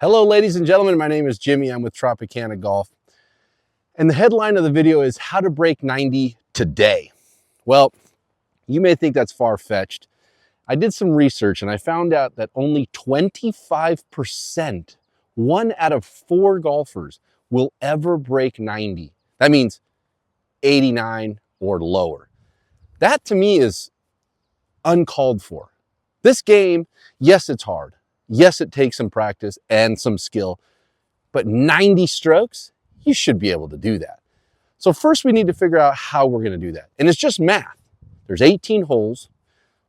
Hello, ladies and gentlemen. My name is Jimmy. I'm with Tropicana Golf. And the headline of the video is how to break 90 today. Well, you may think that's far-fetched. I did some research and I found out that only 25%, 1 out of 4 golfers will ever break 90. That means 89 or lower. That to me is uncalled for. This game, yes, it's hard. Yes, it takes some practice and some skill, but 90 strokes, you should be able to do that. So first we need to figure out how we're going to do that. And it's just math. There's 18 holes.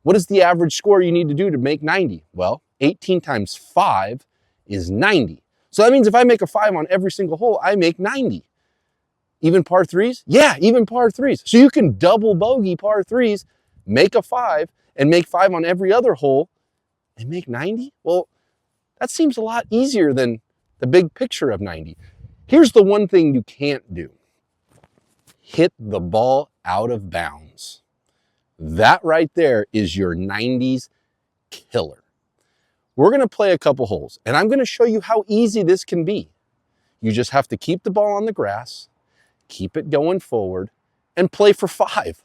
What is the average score you need to do to make 90? Well, 18 times 5 is 90. So that means if I make a 5 on every single hole, I make 90. Even par 3s? Yeah, even par 3s. So you can double bogey par 3s, make a 5, and make 5 on every other hole, and make 90? Well, that seems a lot easier than the big picture of 90. Here's the one thing you can't do. Hit the ball out of bounds. That right there is your 90s killer. We're going to play a couple holes, and I'm going to show you how easy this can be. You just have to keep the ball on the grass, keep it going forward, and play for 5.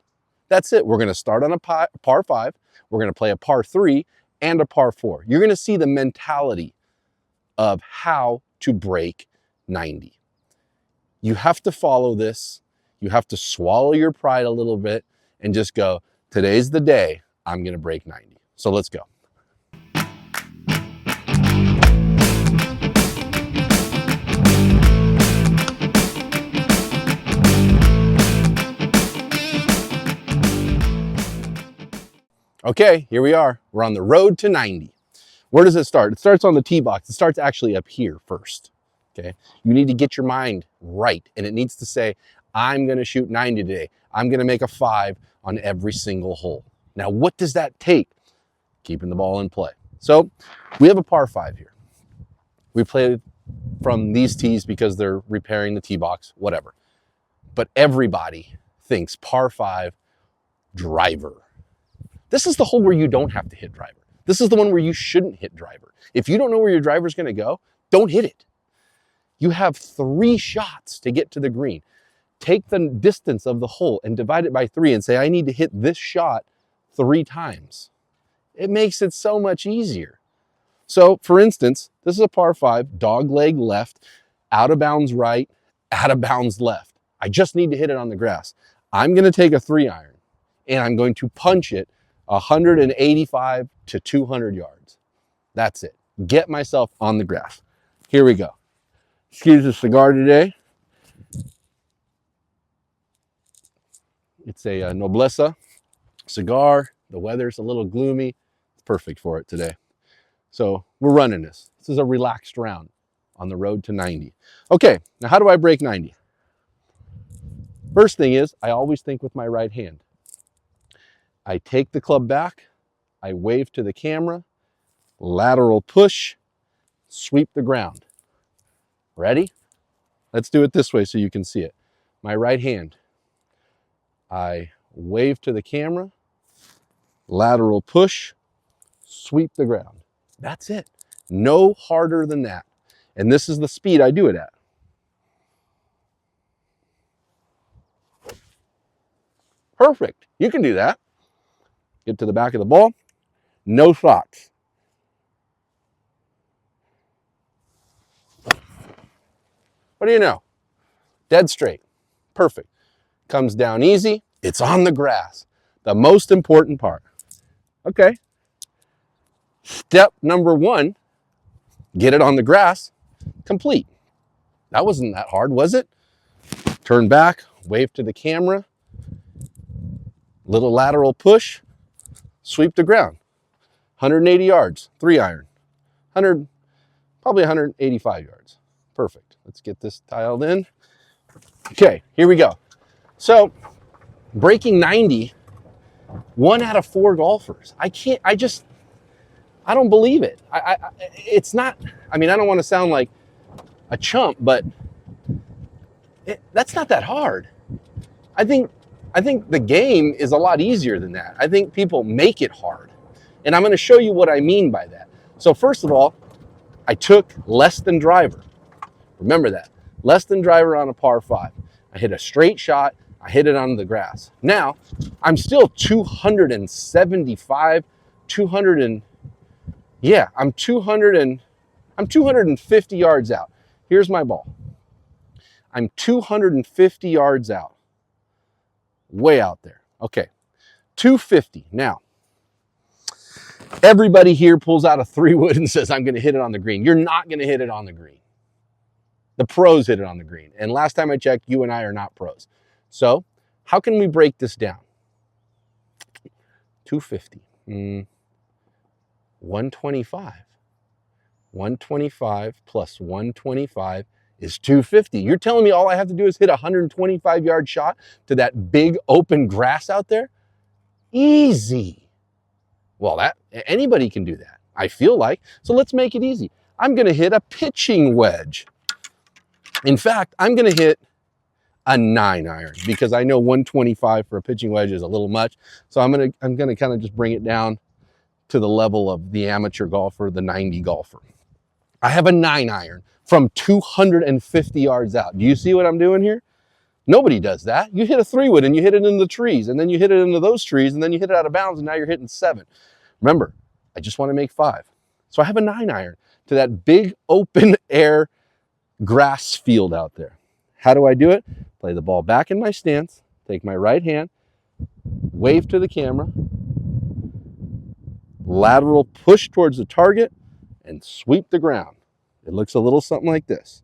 That's it. We're going to start on a par 5. We're going to play a par 3 and a par 4. You're going to see the mentality of how to break 90. You have to follow this. You have to swallow your pride a little bit and just go, today's the day I'm going to break 90. So let's go. Okay, here we are. We're on the road to 90. Where does it start? It starts on the tee box. It starts actually up here first. Okay, you need to get your mind right, and it needs to say, I'm going to shoot 90 today. I'm going to make a 5 on every single hole. Now, what does that take? Keeping the ball in play. So we have a par 5 here. We play from these tees because they're repairing the tee box, whatever. But everybody thinks par 5 driver. This is the hole where you don't have to hit driver. This is the one where you shouldn't hit driver. If you don't know where your driver is going to go, don't hit it. You have 3 shots to get to the green. Take the distance of the hole and divide it by 3 and say, I need to hit this shot 3 times. It makes it so much easier. So for instance, this is a par 5, dog leg left, out of bounds right, out of bounds left. I just need to hit it on the grass. I'm going to take a 3-iron and I'm going to punch it 185 to 200 yards. That's it. Get myself on the grass. Here we go. Excuse the cigar today. It's a Nobleza cigar. The weather's a little gloomy. It's perfect for it today. So we're running this. This is a relaxed round on the road to 90. Okay, now how do I break 90? First thing is, I always think with my right hand. I take the club back, I wave to the camera, lateral push, sweep the ground. Ready? Let's do it this way so you can see it. My right hand, I wave to the camera, lateral push, sweep the ground. That's it. No harder than that. And this is the speed I do it at. Perfect. You can do that. Get to the back of the ball. No thoughts. What do you know? Dead straight. Perfect. Comes down easy. It's on the grass. The most important part. Okay. Step number 1, get it on the grass. Complete. That wasn't that hard, was it? Turn back, wave to the camera. Little lateral push. Sweep the ground. 180 yards, 3-iron. Probably 185 yards. Perfect. Let's get this tiled in. Okay, here we go. So, breaking 90, 1 out of 4 golfers. I don't believe it. It's not, I mean, I don't want to sound like a chump, but that's not that hard. I think the game is a lot easier than that. I think people make it hard. And I'm going to show you what I mean by that. So first of all, I took less than driver. Remember that. Less than driver on a par 5. I hit a straight shot. I hit it on the grass. Now, I'm still 275, 200 and, yeah, I'm 250 yards out. Here's my ball. I'm 250 yards out. Way out there. Okay, 250. Now, everybody here pulls out a 3-wood and says, I'm going to hit it on the green. You're not going to hit it on the green. The pros hit it on the green. And last time I checked, you and I are not pros. So how can we break this down? 250. 125. 125 plus 125 is 250. You're telling me all I have to do is hit a 125-yard shot to that big open grass out there? Easy. Well, anybody can do that, I feel like. So let's make it easy. I'm going to hit a pitching wedge. In fact, I'm going to hit a 9-iron because I know 125 for a pitching wedge is a little much. So I'm going to kind of just bring it down to the level of the amateur golfer, the 90 golfer. I have a 9-iron from 250 yards out. Do you see what I'm doing here? Nobody does that. You hit a 3-wood and you hit it into the trees, and then you hit it into those trees, and then you hit it out of bounds, and now you're hitting 7. Remember, I just want to make 5. So I have a 9-iron to that big open air grass field out there. How do I do it? Play the ball back in my stance, take my right hand, wave to the camera, lateral push towards the target, and sweep the ground. It looks a little something like this.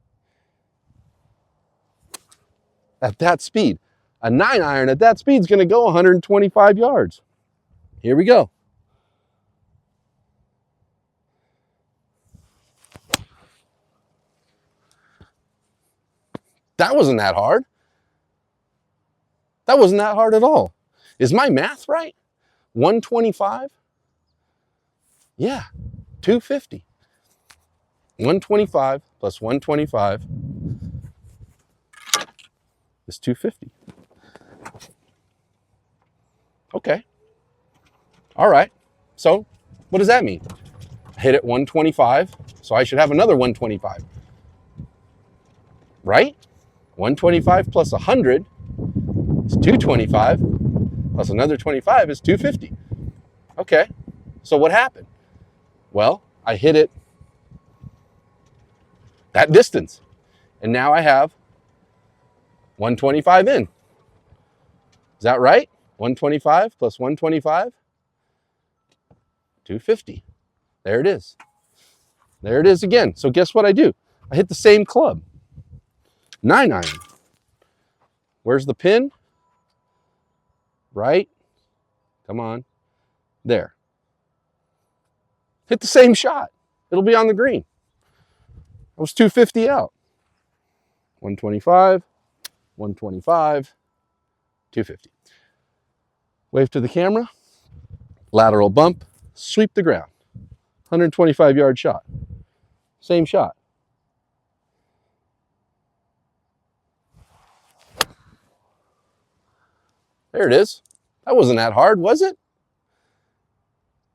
At that speed, a 9-iron at that speed is going to go 125 yards. Here we go. That wasn't that hard. That wasn't that hard at all. Is my math right? 125? Yeah, 250. 125 plus 125 is 250. Okay. All right. So what does that mean? I hit it 125, so I should have another 125. Right? 125 plus 100 is 225, plus another 25 is 250. Okay, so what happened? Well, I hit it that distance, and now I have 125 in. Is that right? 125 plus 125, 250. There it is. There it is again. So guess what I do? I hit the same club. 9-iron. Where's the pin? Right? Come on. There. Hit the same shot. It'll be on the green. I was 250 out. 125, 125, 250. Wave to the camera. Lateral bump. Sweep the ground. 125-yard shot. Same shot. There it is. That wasn't that hard, was it?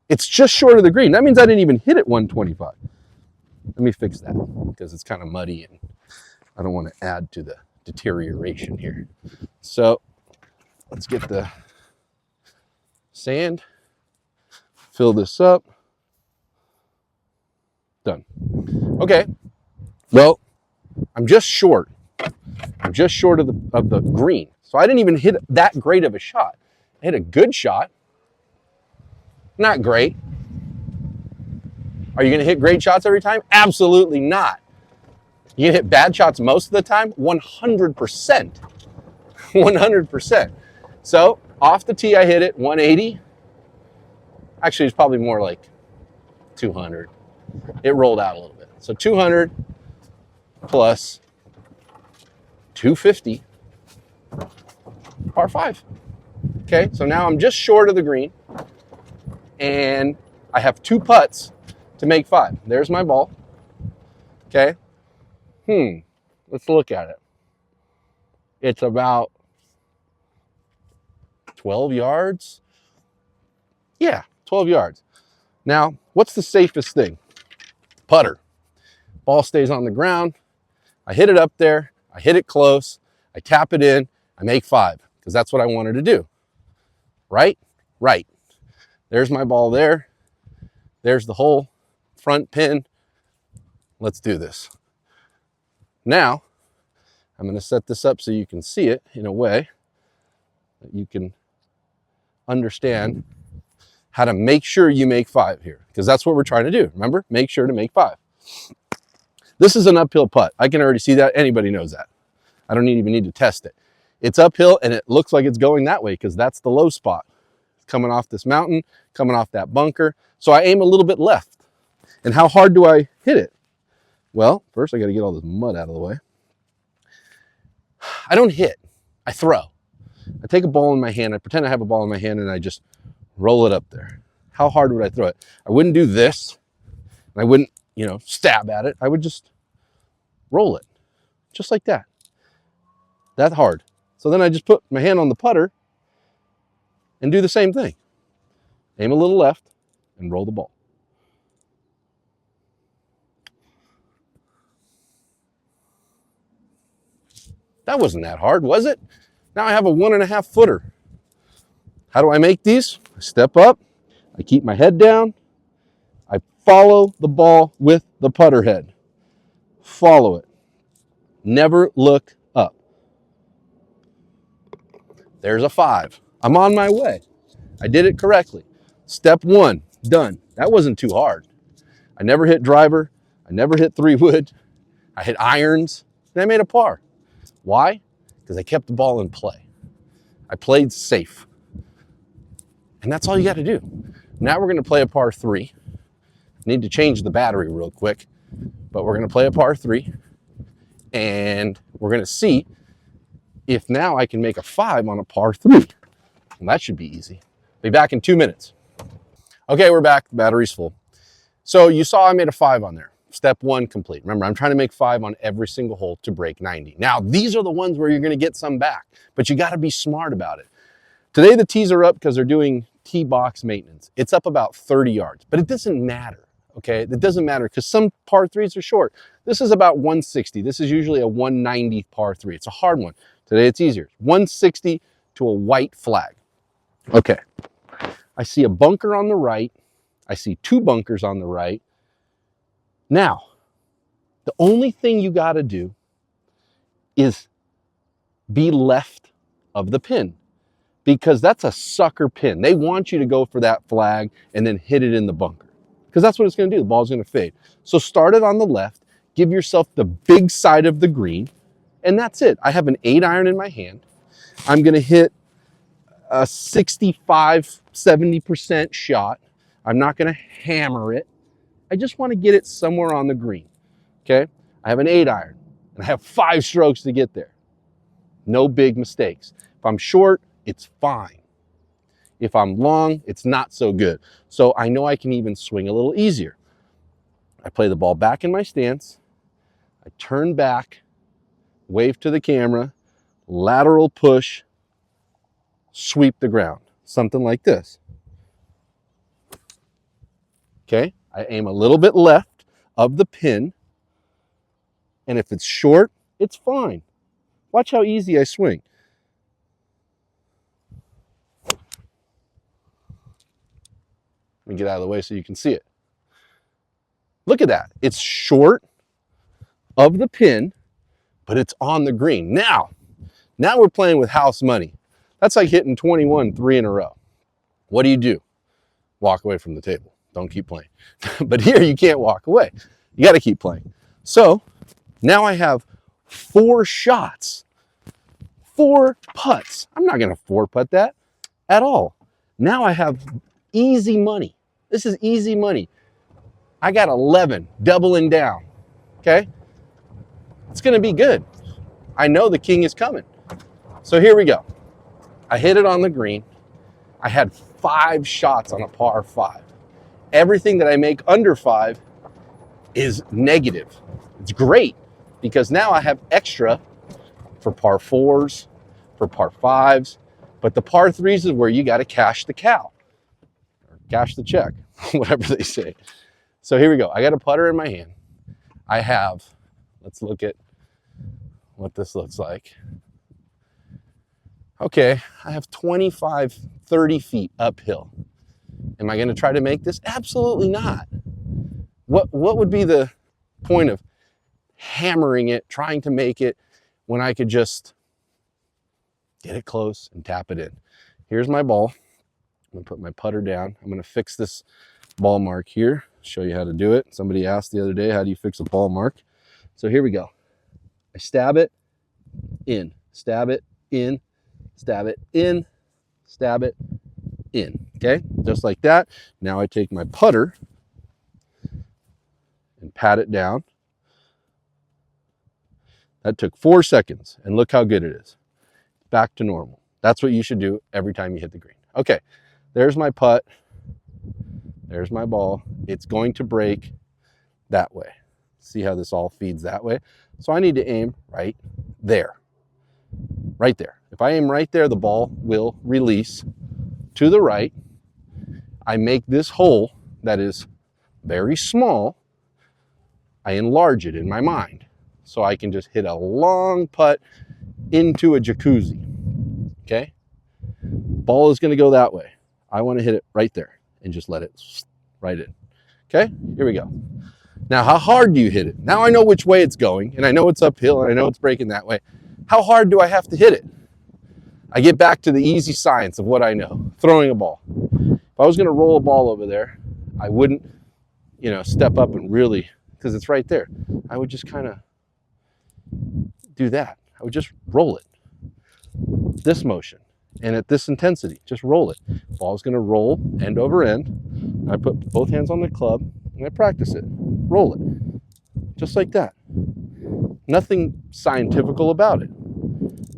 It's just short of the green. That means I didn't even hit it 125. Let me fix that because it's kind of muddy and I don't want to add to the deterioration here. So let's get the sand, fill this up. Done. Okay. Well, I'm just short. I'm just short of the green. So I didn't even hit that great of a shot. I hit a good shot. Not great. Are you going to hit great shots every time? Absolutely not. You can hit bad shots most of the time? 100%. 100%. So off the tee, I hit it 180. Actually, it's probably more like 200. It rolled out a little bit. So 200 plus 250, par 5. Okay, so now I'm just short of the green, and I have 2 putts to make 5. There's my ball. Okay. Let's look at it. It's about 12 yards. Yeah, 12 yards. Now, what's the safest thing? Putter. Ball stays on the ground. I hit it up there. I hit it close. I tap it in. I make 5 because that's what I wanted to do. Right? Right. There's my ball there. There's the hole, front pin. Let's do this. Now, I'm going to set this up so you can see it in a way that you can understand how to make sure you make 5 here, because that's what we're trying to do. Remember, make sure to make 5. This is an uphill putt. I can already see that. Anybody knows that. I don't even need to test it. It's uphill and it looks like it's going that way because that's the low spot. It's coming off this mountain, coming off that bunker. So I aim a little bit left. And how hard do I hit it? Well, first I got to get all this mud out of the way. I don't hit, I throw. I take a ball in my hand, I pretend I have a ball in my hand, and I just roll it up there. How hard would I throw it? I wouldn't do this. I wouldn't, stab at it. I would just roll it, just like that. That hard. So then I just put my hand on the putter and do the same thing. Aim a little left and roll the ball. That wasn't that hard, was it? Now I have a 1.5 footer. How do I make these? I step up, I keep my head down, I follow the ball with the putter head. Follow it. Never look up. There's a 5. I'm on my way. I did it correctly. Step 1, done. That wasn't too hard. I never hit driver. I never hit 3-wood. I hit irons, and I made a par. Why? Because I kept the ball in play. I played safe. And that's all you got to do. Now we're going to play a par 3. Need to change the battery real quick, but we're going to play a par 3. And we're going to see if now I can make a 5 on a par 3. Well, that should be easy. Be back in 2 minutes. Okay, we're back. The battery's full. So you saw I made a 5 on there. Step 1 complete. Remember, I'm trying to make 5 on every single hole to break 90. Now, these are the ones where you're going to get some back, but you got to be smart about it. Today, the tees are up because they're doing tee box maintenance. It's up about 30 yards, but it doesn't matter, okay? It doesn't matter because some par 3s are short. This is about 160. This is usually a 190 par 3. It's a hard one. Today, it's easier. 160 to a white flag. Okay. I see a bunker on the right. I see 2 bunkers on the right. Now, the only thing you got to do is be left of the pin, because that's a sucker pin. They want you to go for that flag and then hit it in the bunker, because that's what it's going to do. The ball's going to fade. So start it on the left, give yourself the big side of the green, and that's it. I have an 8-iron in my hand. I'm going to hit a 65, 70% shot. I'm not going to hammer it. I just want to get it somewhere on the green, okay? I have an 8-iron, and I have 5 strokes to get there. No big mistakes. If I'm short, it's fine. If I'm long, it's not so good. So I know I can even swing a little easier. I play the ball back in my stance. I turn back, wave to the camera, lateral push, sweep the ground. Something like this. Okay? I aim a little bit left of the pin, and if it's short, it's fine. Watch how easy I swing. Let me get out of the way so you can see it. Look at that. It's short of the pin, but it's on the green. Now we're playing with house money. That's like hitting 21 3 in a row. What do? Walk away from the table. Don't keep playing. But here you can't walk away. You got to keep playing. So now I have 4 shots, 4 putts. I'm not going to 4-putt that at all. Now I have easy money. This is easy money. I got 11 doubling down. Okay? It's going to be good. I know the king is coming. So here we go. I hit it on the green. I had 5 shots on a par 5. Everything that I make under 5 is negative. It's great because now I have extra for par 4s, for par 5s, but the par 3s is where you got to cash the cow or cash the check, whatever they say. So here we go. I got a putter in my hand. I have, let's look at what this looks like. Okay, I have 25, 30 feet uphill. Am I going to try to make this? Absolutely not. What would be the point of hammering it, trying to make it, when I could just get it close and tap it in? Here's my ball. I'm going to put my putter down. I'm going to fix this ball mark here, show you how to do it. Somebody asked the other day, how do you fix a ball mark? So here we go. I stab it in, stab it in, stab it in, stab it in. Okay, just like that. Now I take my putter and pat it down. That took 4 seconds, and look how good it is. Back to normal. That's what you should do every time you hit the green. Okay, there's my putt. There's my ball. It's going to break that way. See how this all feeds that way? So I need to aim right there. Right there. If I aim right there, the ball will release to the right. I make this hole that is very small, I enlarge it in my mind. So I can just hit a long putt into a jacuzzi. Okay? Ball is going to go that way. I want to hit it right there and just let it right in. Okay? Here we go. Now, how hard do you hit it? Now I know which way it's going, and I know it's uphill, and I know it's breaking that way. How hard do I have to hit it? I get back to the easy science of what I know, throwing a ball. If I was going to roll a ball over there, I wouldn't, step up and really, because it's right there. I would just kind of do that. I would just roll it. This motion. And at this intensity, just roll it. Ball's going to roll end over end. I put both hands on the club and I practice it. Roll it. Just like that. Nothing scientifical about it.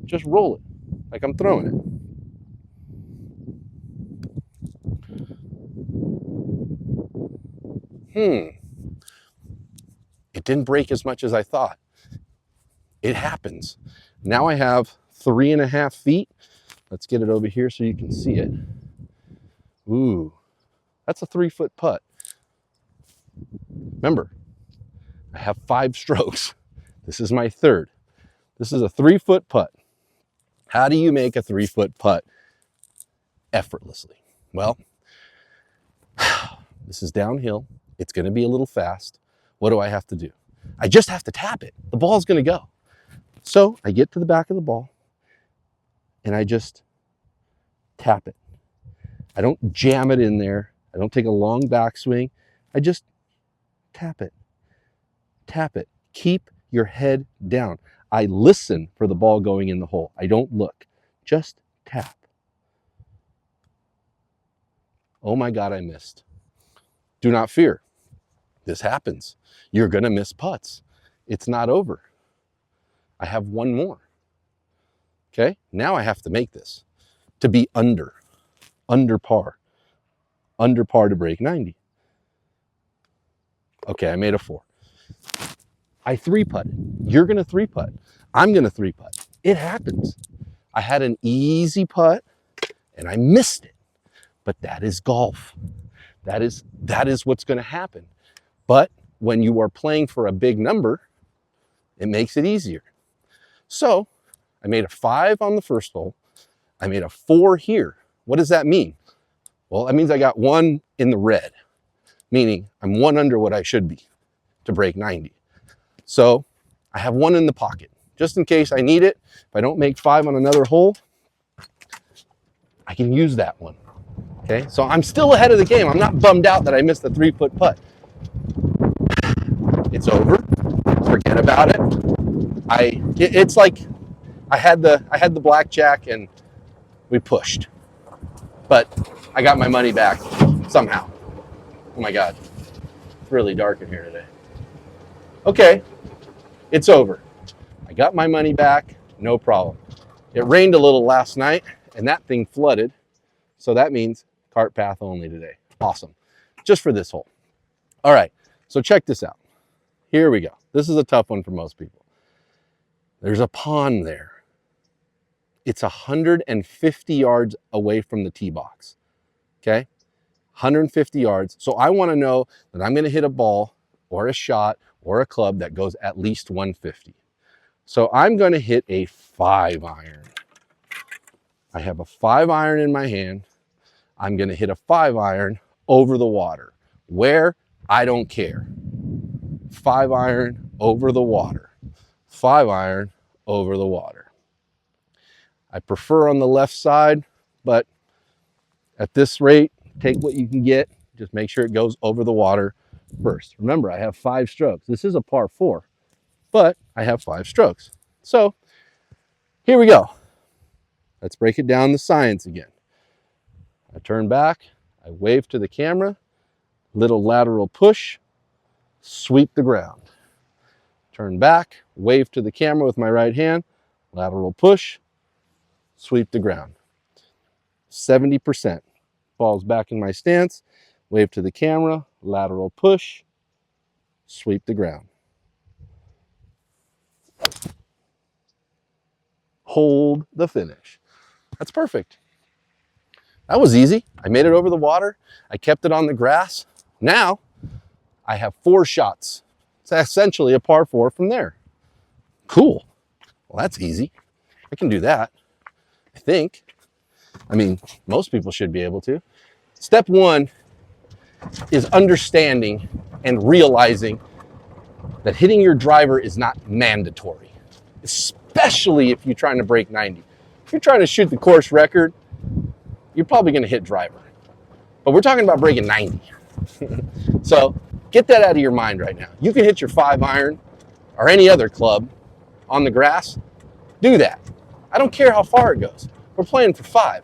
Just roll it like I'm throwing it. It didn't break as much as I thought. It happens. Now I have 3.5 feet. Let's get it over here so you can see it. Ooh, that's a 3-foot putt. Remember, I have 5 strokes. This is my third. This is a 3-foot putt. How do you make a 3-foot putt effortlessly? Well, this is downhill. It's going to be a little fast. What do I have to do? I just have to tap it. The ball's going to go. So I get to the back of the ball and I just tap it. I don't jam it in there. I don't take a long backswing. I just tap it. Tap it. Keep your head down. I listen for the ball going in the hole. I don't look. Just tap. Oh my God, I missed. Do not fear. This happens. You're going to miss putts. It's not over. I have one more. Okay, now I have to make this to be under par to break 90. Okay, I made a 4. I 3-putted. You're going to 3-putt. I'm going to 3-putt. It happens. I had an easy putt and I missed it. But that is golf. That is what's going to happen. But when you are playing for a big number, it makes it easier. So I made a 5 on the first hole. I made a 4 here. What does that mean? Well, that means I got 1 in the red, meaning I'm 1 under what I should be to break 90. So I have 1 in the pocket, just in case I need it. If I don't make 5 on another hole, I can use that one. Okay, so I'm still ahead of the game. I'm not bummed out that I missed the 3-foot putt. It's over. Forget about it. It's like I had the blackjack and we pushed, but I got my money back somehow. Oh my God, it's really dark in here today. Okay, it's over. I got my money back, no problem. It rained a little last night and that thing flooded, so that means cart path only today. Awesome, just for this hole. All right, so check this out. Here we go. This is a tough one for most people. There's a pond there. It's 150 yards away from the tee box. Okay, 150 yards. So I want to know that I'm going to hit a ball or a shot or a club that goes at least 150. So I'm going to hit a 5-iron. I have a 5-iron in my hand. I'm going to hit a 5-iron over the water. Where? I don't care. 5-iron over the water. 5-iron over the water. I prefer on the left side, but at this rate, take what you can get. Just make sure it goes over the water first. Remember, I have 5 strokes. This is a par 4, but I have 5 strokes. So here we go. Let's break it down to science again. I turn back, I wave to the camera, little lateral push, sweep the ground. Turn back, wave to the camera with my right hand, lateral push, sweep the ground. 70%. Ball's back in my stance, wave to the camera, lateral push, sweep the ground. Hold the finish. That's perfect. That was easy. I made it over the water. I kept it on the grass. Now I have 4 shots. It's essentially a par 4 from there. Cool. Well, that's easy. I can do that, I think. I mean, most people should be able to. Step 1 is understanding and realizing that hitting your driver is not mandatory, especially if you're trying to break 90. If you're trying to shoot the course record, you're probably going to hit driver. But we're talking about breaking 90. So get that out of your mind right now. You can hit your 5-iron or any other club on the grass. Do that. I don't care how far it goes. We're playing for 5.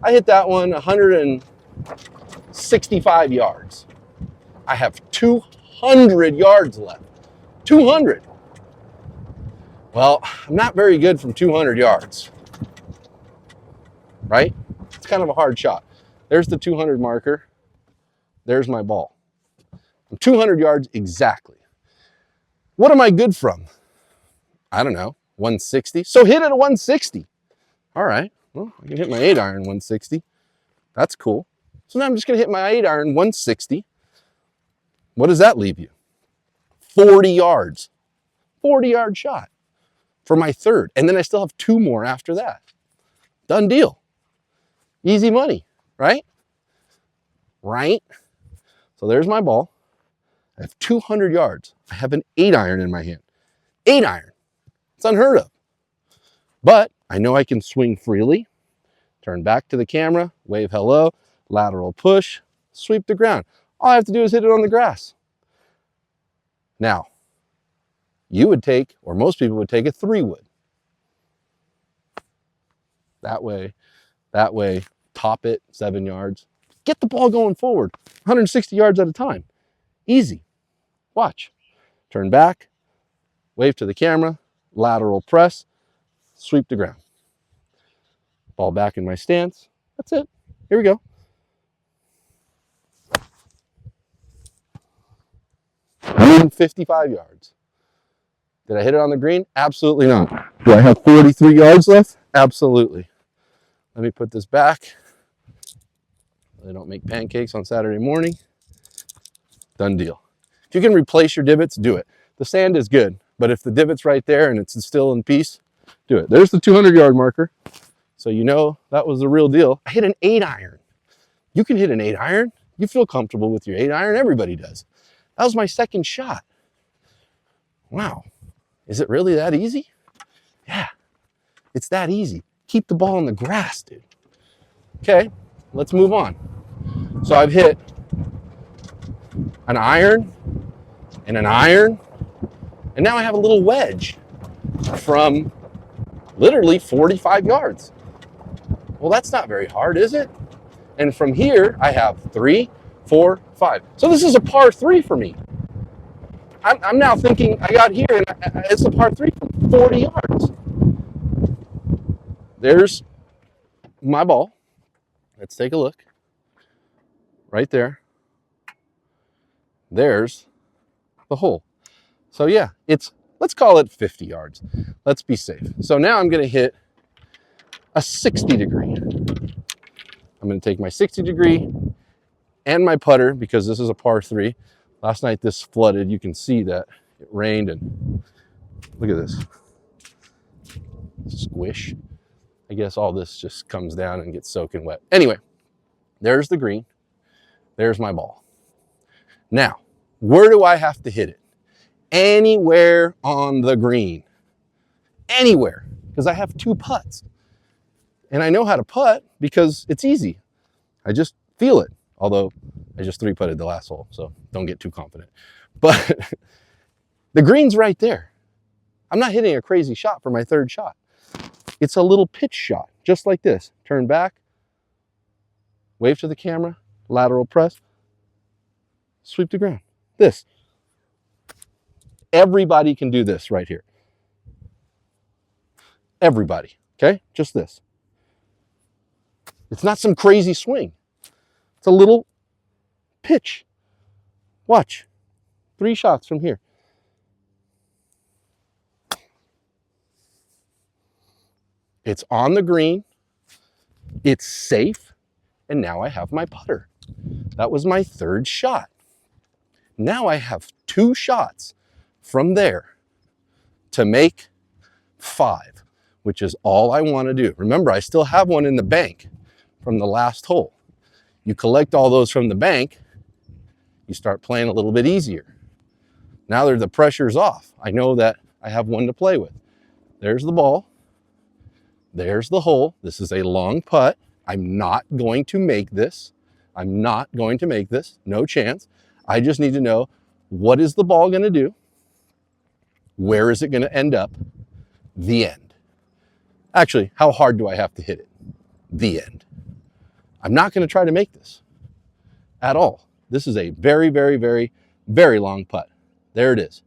I hit that one 165 yards. I have 200 yards left. 200. Well, I'm not very good from 200 yards, right? It's kind of a hard shot. There's the 200 marker. There's my ball. I'm 200 yards exactly. What am I good from? I don't know, 160. So hit it at 160. All right, well, I can hit my 8-iron 160. That's cool. So now I'm just gonna hit my 8-iron 160. What does that leave you? 40 yards. 40-yard shot for my 3rd. And then I still have 2 more after that. Done deal. Easy money, right? Right? So there's my ball. I have 200 yards. I have an 8-iron in my hand. 8-iron. It's unheard of. But I know I can swing freely. Turn back to the camera, wave hello, lateral push, sweep the ground. All I have to do is hit it on the grass. Now, you would take, or most people would take, a 3-wood. That way, top it 7 yards. Get the ball going forward, 160 yards at a time. Easy. Watch. Turn back, wave to the camera, lateral press, sweep the ground. Ball back in my stance. That's it. Here we go. $155 yards. Did I hit it on the green? Absolutely not. Do I have 43 yards left? Absolutely. Let me put this back. They don't make pancakes on Saturday morning. Done deal. If you can replace your divots, do it. The sand is good, but if the divot's right there and it's still in peace, do it. There's the 200-yard marker. So you know that was the real deal. I hit an 8-iron. You can hit an 8-iron. You feel comfortable with your 8-iron. Everybody does. That was my 2nd shot. Wow. Is it really that easy? Yeah, it's that easy. Keep the ball on the grass, dude. Okay, let's move on. So I've hit an iron and an iron, and now I have a little wedge from literally 45 yards. Well, that's not very hard, is it? And from here, I have 3, 4, 5. So this is a par 3 for me. I'm now thinking I got here, and it's a par 3 from 40 yards. There's my ball. Let's take a look. Right there. There's the hole. So yeah, let's call it 50 yards. Let's be safe. So now I'm going to hit a 60 degree. I'm going to take my 60 degree and my putter, because this is a par 3, Last night this flooded. You can see that it rained, and look at this. Squish. I guess all this just comes down and gets soaking wet. Anyway, there's the green. There's my ball. Now, where do I have to hit it? Anywhere on the green. Anywhere. Because I have 2 putts. And I know how to putt because it's easy. I just feel it. Although I just 3-putted the last hole, so don't get too confident. But the green's right there. I'm not hitting a crazy shot for my 3rd shot. It's a little pitch shot, just like this. Turn back, wave to the camera, lateral press, sweep the ground. This. Everybody can do this right here. Everybody, okay? Just this. It's not some crazy swing. It's a little pitch. Watch. 3 shots from here. It's on the green. It's safe. And now I have my putter. That was my 3rd shot. Now I have 2 shots from there to make 5, which is all I want to do. Remember, I still have one in the bank from the last hole. You collect all those from the bank, you start playing a little bit easier. Now that the pressure's off, I know that I have one to play with. There's the ball. There's the hole. This is a long putt. I'm not going to make this. I'm not going to make this. No chance. I just need to know, what is the ball going to do? Where is it going to end up? The end. Actually, how hard do I have to hit it? The end. I'm not going to try to make this at all. This is a very, very, very, very long putt. There it is.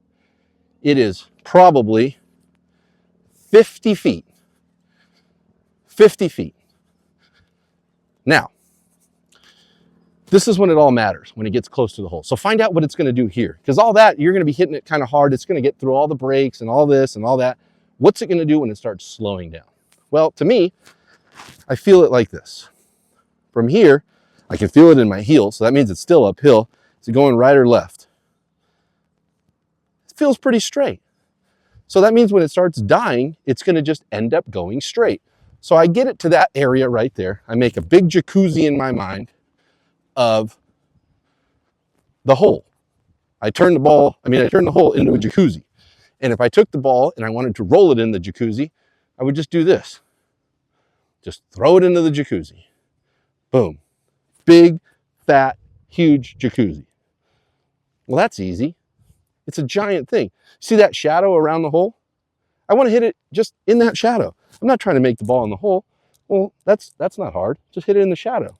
It is probably 50 feet. 50 feet. Now, this is when it all matters, when it gets close to the hole. So find out what it's going to do here. Because all that, you're going to be hitting it kind of hard. It's going to get through all the brakes and all this and all that. What's it going to do when it starts slowing down? Well, to me, I feel it like this. From here, I can feel it in my heel, so that means it's still uphill. Is it going right or left? It feels pretty straight. So that means when it starts dying, it's going to just end up going straight. So I get it to that area right there. I make a big jacuzzi in my mind of the hole. I turn the hole into a jacuzzi. And if I took the ball and I wanted to roll it in the jacuzzi, I would just do this. Just throw it into the jacuzzi. Boom. Big, fat, huge jacuzzi. Well, that's easy. It's a giant thing. See that shadow around the hole? I want to hit it just in that shadow. I'm not trying to make the ball in the hole. Well, that's not hard. Just hit it in the shadow.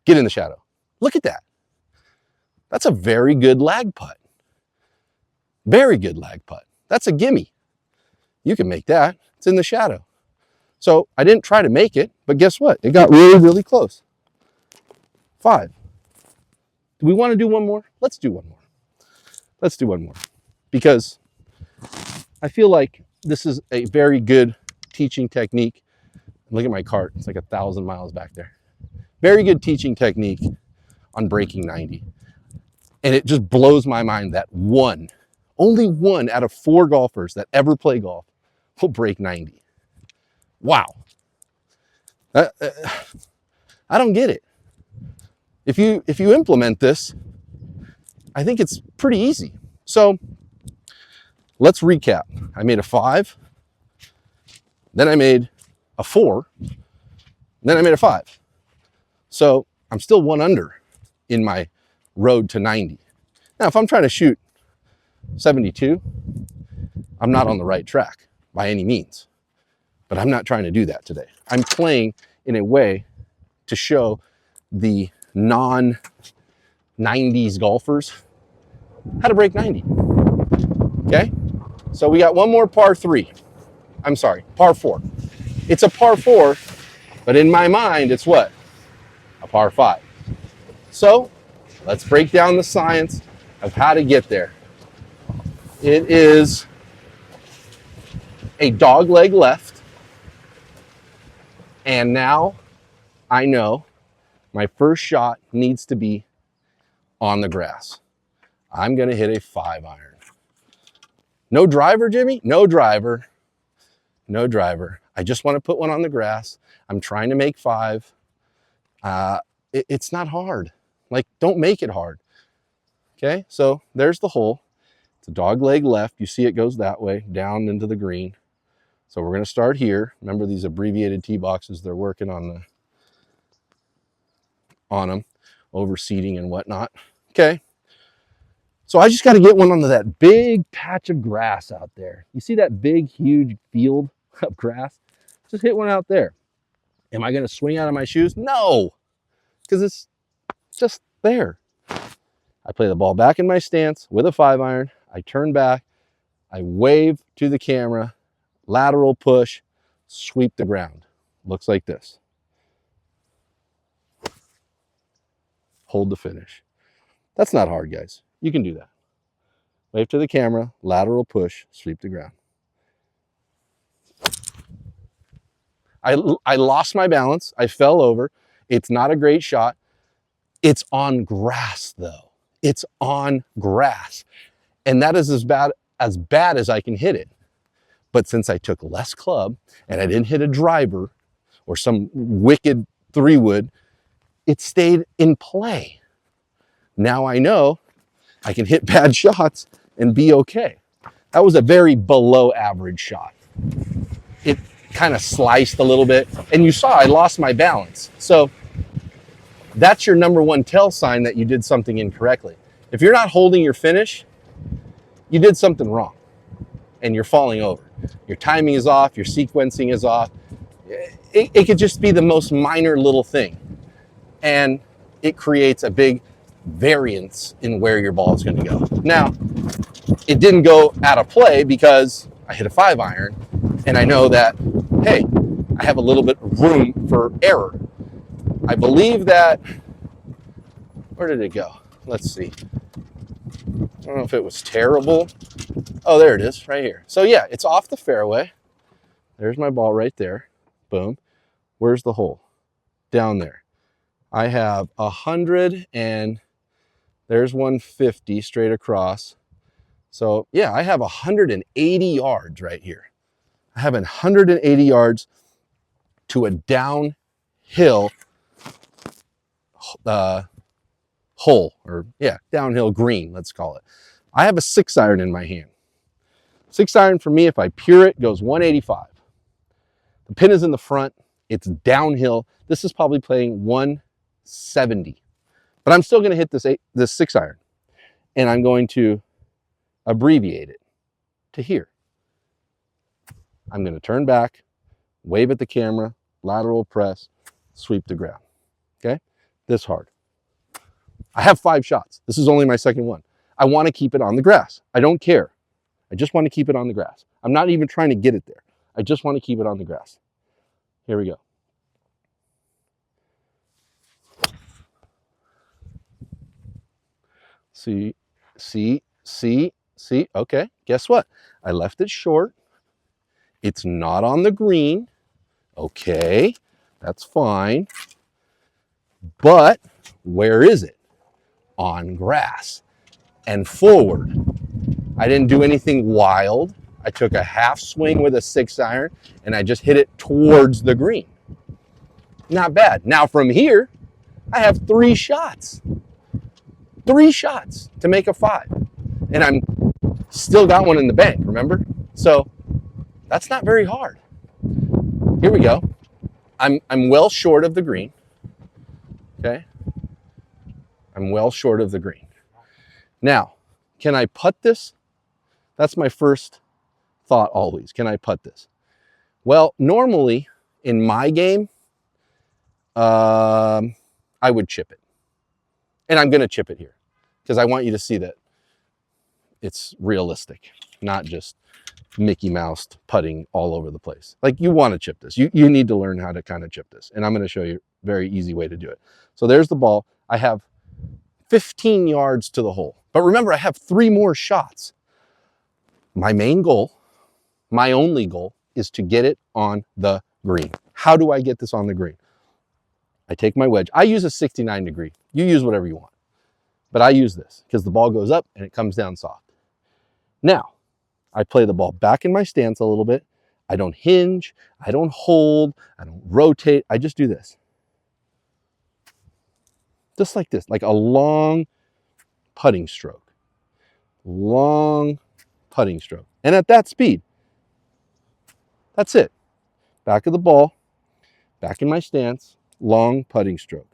Get in the shadow. Look at that. That's a very good lag putt. Very good lag putt. That's a gimme. You can make that. It's in the shadow. So I didn't try to make it, but guess what? It got really, really close. 5. Do we want to do one more? Let's do one more. Let's do one more. Because I feel like this is a very good teaching technique. Look at my cart. It's like 1,000 miles back there. Very good teaching technique on breaking 90. And it just blows my mind that only one out of 4 golfers that ever play golf will break 90. Wow. I don't get it. If you implement this, I think it's pretty easy. So let's recap. I made a 5, then I made a 4, then I made a 5. So I'm still 1 under in my road to 90. Now, if I'm trying to shoot 72, I'm not on the right track by any means. But I'm not trying to do that today. I'm playing in a way to show the non-90s golfers how to break 90. Okay? So we got one more par 4. It's a par 4, but in my mind, it's what? A par 5. So let's break down the science of how to get there. It is a dog leg left, And now I know my first shot needs to be on the grass. I'm going to hit a 5-iron. No driver, Jimmy? No driver. No driver. I just want to put one on the grass. I'm trying to make 5. It's not hard. Like, don't make it hard. Okay, so there's the hole. It's a dog leg left. You see it goes that way, down into the green. So we're going to start here. Remember these abbreviated tee boxes, they're working on them, overseeding and whatnot. Okay, so I just got to get one onto that big patch of grass out there. You see that big, huge field of grass? Just hit one out there. Am I going to swing out of my shoes? No, because it's just there. I play the ball back in my stance with a 5-iron. I turn back. I wave to the camera, lateral push, sweep the ground. Looks like this. Hold the finish. That's not hard, guys. You can do that. Wave to the camera, lateral push, sweep the ground. I lost my balance. I fell over. It's not a great shot. It's on grass, though. It's on grass. And that is as bad as I can hit it. But since I took less club and I didn't hit a driver or some wicked 3-wood, it stayed in play. Now I know I can hit bad shots and be okay. That was a very below average shot. It kind of sliced a little bit, and you saw I lost my balance. So that's your number one tell sign that you did something incorrectly. If you're not holding your finish, you did something wrong and you're falling over. Your timing is off, your sequencing is off. It could just be the most minor little thing. And it creates a big variance in where your ball is going to go. Now, it didn't go out of play because I hit a 5-iron and I know that, hey, I have a little bit of room for error. I believe that, where did it go? Let's see. I don't know if it was terrible. Oh, there it is, right here. So yeah, it's off the fairway. There's my ball right there. Boom. Where's the hole? Down there. I have 100 and there's 150 straight across. So yeah, I have 180 yards right here. I have 180 yards to a downhill hole, or yeah, downhill green, let's call it. I have a 6-iron in my hand. 6-iron for me, if I pure it, goes 185. The pin is in the front. It's downhill. This is probably playing 170. But I'm still going to hit this 6-iron. And I'm going to abbreviate it to here. I'm going to turn back, wave at the camera, lateral press, sweep the ground. Okay? This hard. I have 5 shots. This is only my second one. I want to keep it on the grass. I don't care. I just want to keep it on the grass. I'm not even trying to get it there. I just want to keep it on the grass. Here we go. See. Okay, guess what? I left it short. It's not on the green. Okay, that's fine. But where is it? On grass and forward. I didn't do anything wild. I took a half swing with a 6-iron and I just hit it towards the green. Not bad. Now from here, I have 3 shots. 3 shots to make a 5. And I'm still got one in the bank, remember? So that's not very hard. Here we go. I'm well short of the green. Okay? I'm well short of the green. Now, can I putt this? That's my first thought always. Can I putt this? Well, normally in my game, I would chip it. And I'm going to chip it here because I want you to see that it's realistic, not just Mickey Mouse putting all over the place. Like, you want to chip this. You need to learn how to kind of chip this. And I'm going to show you a very easy way to do it. So there's the ball. I have 15 yards to the hole. But remember, I have 3 more shots. My main goal, my only goal, is to get it on the green. How do I get this on the green? I take my wedge. I use a 69 degree. You use whatever you want. But I use this because the ball goes up and it comes down soft. Now, I play the ball back in my stance a little bit. I don't hinge. I don't hold. I don't rotate. I just do this. Just like this, like a long putting stroke. Long putting stroke. And at that speed, that's it. Back of the ball, back in my stance, long putting stroke.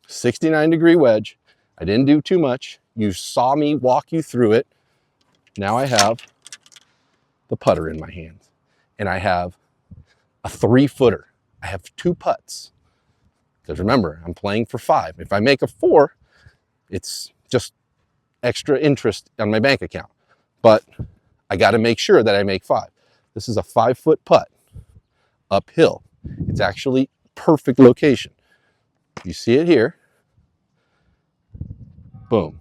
.69-degree wedge. I didn't do too much. You saw me walk you through it. Now I have the putter in my hands. And I have a 3-footer. I have 2 putts. Because remember, I'm playing for 5. If I make a 4, it's just extra interest on my bank account. But I got to make sure that I make 5. This is a 5-foot putt uphill. It's actually perfect location. You see it here. Boom.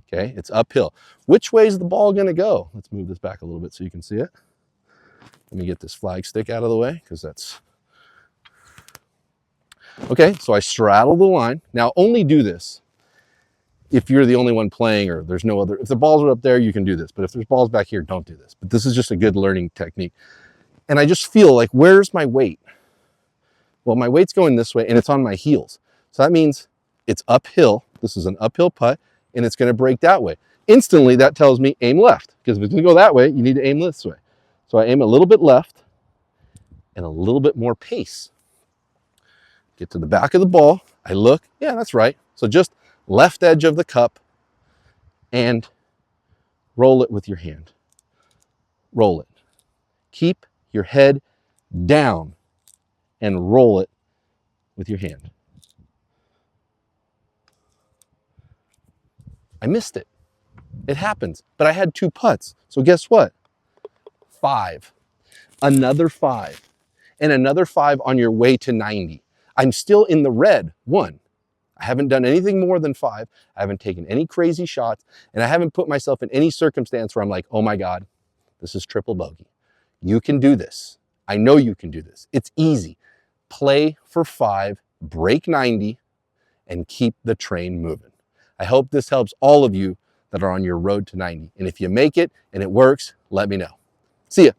Okay, it's uphill. Which way is the ball going to go? Let's move this back a little bit so you can see it. Let me get this flag stick out of the way because that's... Okay, so I straddle the line. Now only do this if you're the only one playing or there's no other. If the balls are up there, you can do this. But if there's balls back here, don't do this. But this is just a good learning technique. And I just feel like, where's my weight? Well, my weight's going this way and it's on my heels. So that means it's uphill. This is an uphill putt and it's going to break that way. Instantly, that tells me aim left, because if it's going to go that way, you need to aim this way. So I aim a little bit left and a little bit more pace. Get to the back of the ball. I look. Yeah, that's right. So just left edge of the cup and roll it with your hand. Roll it. Keep your head down and roll it with your hand. I missed it. It happens. But I had 2 putts. So guess what? 5. Another 5. And another 5 on your way to 90. I'm still in the red 1. I haven't done anything more than 5. I haven't taken any crazy shots. And I haven't put myself in any circumstance where I'm like, oh my God, this is triple bogey. You can do this. I know you can do this. It's easy. Play for 5, break 90, and keep the train moving. I hope this helps all of you that are on your road to 90. And if you make it and it works, let me know. See ya.